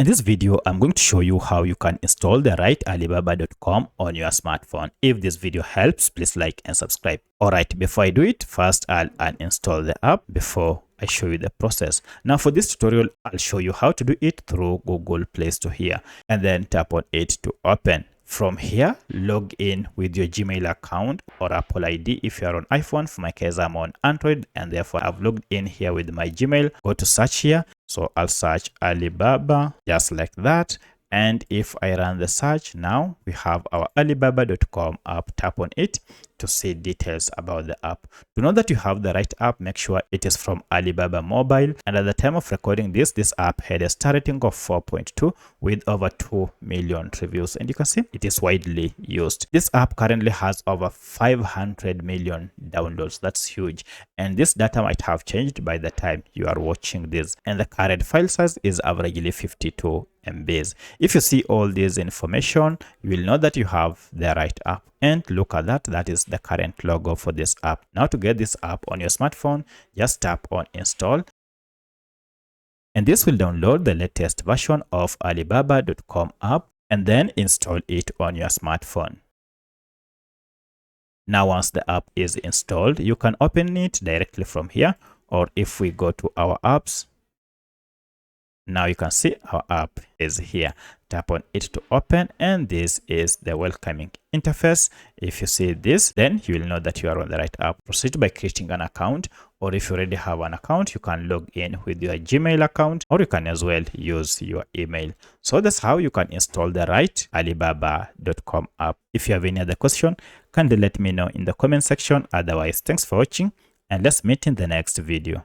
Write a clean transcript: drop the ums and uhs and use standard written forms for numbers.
In this video, I'm going to show you how you can install the right Alibaba.com on your smartphone. If this video helps, please like and subscribe. Alright, before I do it, first I'll uninstall the app before I show you the process. Now for this tutorial, I'll show you how to do it through Google Play Store here and then tap on it to open. From here, log in with your Gmail account or Apple ID if you are on iPhone. For my case, I'm on Android and therefore I've logged in here with my Gmail. Go to search here. So I'll search Alibaba just like that. And if I run the search now, we have our Alibaba.com app. Tap on it to see details about the app. To know that you have the right app, make sure it is from Alibaba Mobile. And at the time of recording this app had a star rating of 4.2 with over 2 million reviews. And you can see it is widely used. This app currently has over 500 million downloads. That's huge. And this data might have changed by the time you are watching this. And the current file size is averagely 52 MBs. If you see all this information, you will know that you have the right app. And look at that, that is the current logo for this app. Now to get this app on your smartphone, just tap on install. And this will download the latest version of Alibaba.com app and then install it on your smartphone. Now once the app is installed, you can open it directly from here, or if we go to our apps, now you can see our app is here. Tap on it to open, and this is the welcoming interface. If you see this, then you will know that you are on the right app. Proceed by creating an account, or if you already have an account, you can log in with your Gmail account, or you can as well use your email. So that's how you can install the right Alibaba.com app. If you have any other question, kindly let me know in the comment section. Otherwise, thanks for watching, and let's meet in the next video.